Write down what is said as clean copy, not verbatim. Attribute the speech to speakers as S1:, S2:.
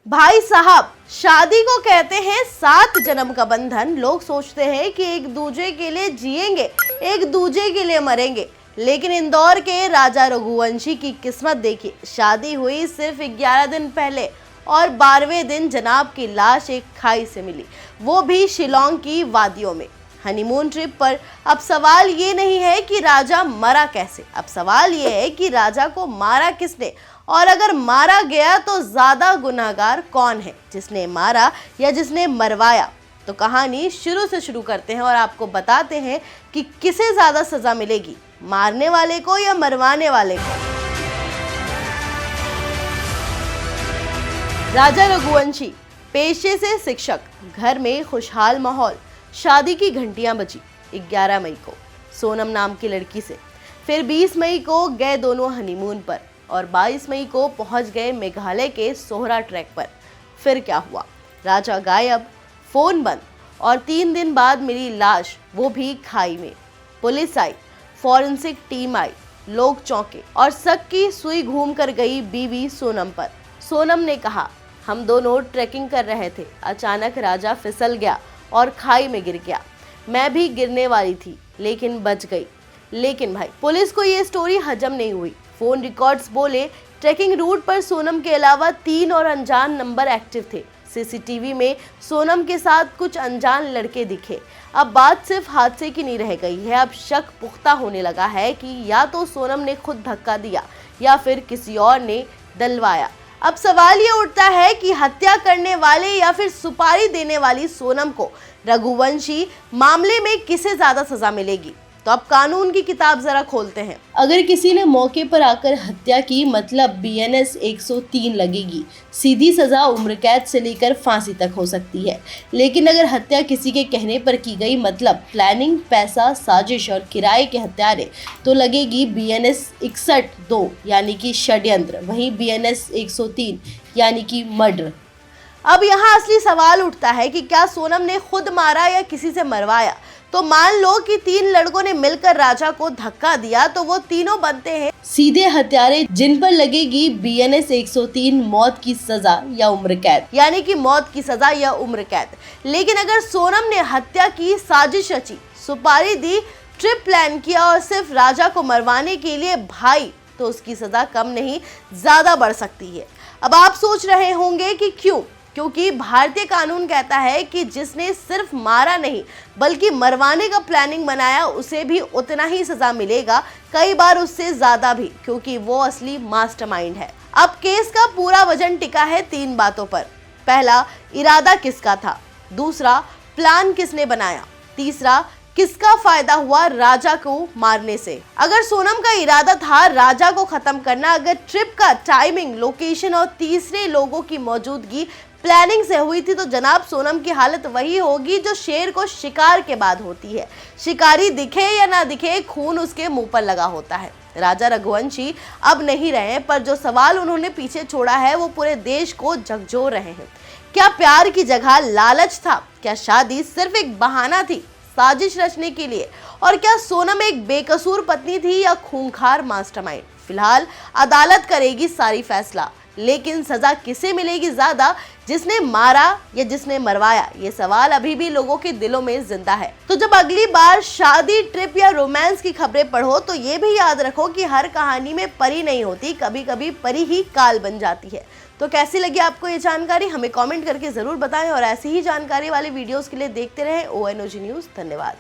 S1: भाई साहब, शादी को कहते हैं 7 जन्म का बंधन। लोग सोचते हैं कि एक दूजे के लिए जिएंगे, एक दूजे के लिए मरेंगे, लेकिन इंदौर के राजा रघुवंशी की किस्मत देखिए। शादी हुई सिर्फ 11 दिन पहले और 12वें दिन जनाब की लाश एक खाई से मिली, वो भी शिलोंग की वादियों में, हनीमून ट्रिप पर। अब सवाल ये नहीं है कि राजा मरा कैसे, अब सवाल ये है कि राजा को मारा किसने, और अगर मारा गया तो ज्यादा गुनहगार कौन है, जिसने मारा या जिसने मरवाया। तो कहानी शुरू से शुरू करते हैं और आपको बताते हैं कि किसे ज्यादा सजा मिलेगी, मारने वाले को या मरवाने वाले को। राजा रघुवंशी पेशे से शिक्षक, घर में खुशहाल माहौल। शादी की घंटियां बजी 11 मई को सोनम नाम की लड़की से, फिर 20 मई को गए दोनों हनीमून पर और 22 मई को पहुंच गए मेघालय के सोहरा ट्रैक पर। फिर क्या हुआ, राजा गायब, फोन बंद और 3 दिन बाद मिली लाश, वो भी खाई में। पुलिस आई, फॉरेंसिक टीम आई, लोग चौंके और शक की सुई घूम कर गई बीवी सोनम पर। सोनम ने कहा, हम दोनों ट्रैकिंग कर रहे थे, अचानक राजा फिसल गया और खाई में गिर गया। मैं भी गिरने वाली थी लेकिन बच गई। लेकिन भाई, पुलिस को ये स्टोरी हजम नहीं हुई। फोन रिकॉर्ड्स बोले ट्रैकिंग रूट पर सोनम के अलावा 3 और अनजान नंबर एक्टिव थे। सीसीटीवी में सोनम के साथ कुछ अनजान लड़के दिखे। अब बात सिर्फ हादसे की नहीं रह गई है, अब शक पुख्ता होने लगा है कि या तो सोनम ने खुद धक्का दिया या फिर किसी और ने डलवाया। अब सवाल ये उठता है कि हत्या करने वाले या फिर सुपारी देने वाली सोनम को रघुवंशी मामले में किसे ज्यादा सजा मिलेगी। तो अब कानून की किताब जरा खोलते हैं। अगर किसी ने मौके पर आकर हत्या की, मतलब बीएनएस 103 लगेगी, सीधी सजा उम्र कैद से लेकर फांसी तक हो सकती है। लेकिन अगर हत्या किसी के कहने पर की गई, मतलब प्लानिंग, पैसा, साजिश और किराए के हत्यारे, तो लगेगी बीएनएस 61(2) यानी कि षड्यंत्र, वहीं बीएनएस 103 यानी कि मर्डर। अब यहाँ असली सवाल उठता है कि क्या सोनम ने खुद मारा या किसी से मरवाया। तो मान लो कि 3 लड़कों ने मिलकर राजा को धक्का दिया, तो वो तीनों बनते हैं सीधे हत्यारे, जिन पर लगेगी बीएनएस 103 मौत की सजा या उम्र कैद, यानी कि मौत की सजा या उम्र कैद। लेकिन अगर सोनम ने हत्या की, साजिश रची, सुपारी दी, ट्रिप प्लान किया और सिर्फ राजा को मरवाने के लिए भाई, तो उसकी सजा कम नहीं ज्यादा बढ़ सकती है। अब आप सोच रहे होंगे कि क्यों? क्योंकि भारतीय कानून कहता है कि जिसने सिर्फ मारा नहीं बल्कि मरवाने का प्लानिंग बनाया, उसे भी उतना ही सजा मिलेगा, कई बार उससे ज्यादा भी, क्योंकि वो असली मास्टरमाइंड है। अब केस का पूरा वजन टिका है 3 बातों पर। पहला, इरादा किसका था। दूसरा, प्लान किसने बनाया। तीसरा, किसका फायदा हुआ राजा को मारने से। अगर सोनम का इरादा था राजा को खत्म करना, अगर ट्रिप का टाइमिंग, लोकेशन और तीसरे लोगों की मौजूदगी प्लानिंग से हुई थी, तो जनाब सोनम की हालत वही होगी जो शेर को शिकार के बाद होती है। शिकारी दिखे या ना दिखे, खून उसके मुंह पर लगा होता है। राजा रघुवंशी अब नहीं रहे, पर जो सवाल उन्होंने पीछे छोड़ा है वो पूरे देश को झकझोर रहे हैं। क्या प्यार की जगह लालच था? क्या शादी सिर्फ एक बहाना थी साजिश रचने के लिए? और क्या सोनम एक बेकसूर पत्नी थी या खूंखार मास्टरमाइंड? फिलहाल अदालत करेगी सारी फैसला, लेकिन सजा किसे मिलेगी ज्यादा, जिसने मारा या जिसने मरवाया? ये सवाल अभी भी लोगों के दिलों में जिंदा है। तो जब अगली बार शादी, ट्रिप या रोमांस की खबरें पढ़ो, तो ये भी याद रखो कि हर कहानी में परी नहीं होती, कभी कभी परी ही काल बन जाती है। तो कैसी लगी आपको ये जानकारी, हमें कमेंट करके जरूर बताएं और ऐसी ही जानकारी वाली वीडियोस के लिए देखते रहें ONOG न्यूज़। धन्यवाद।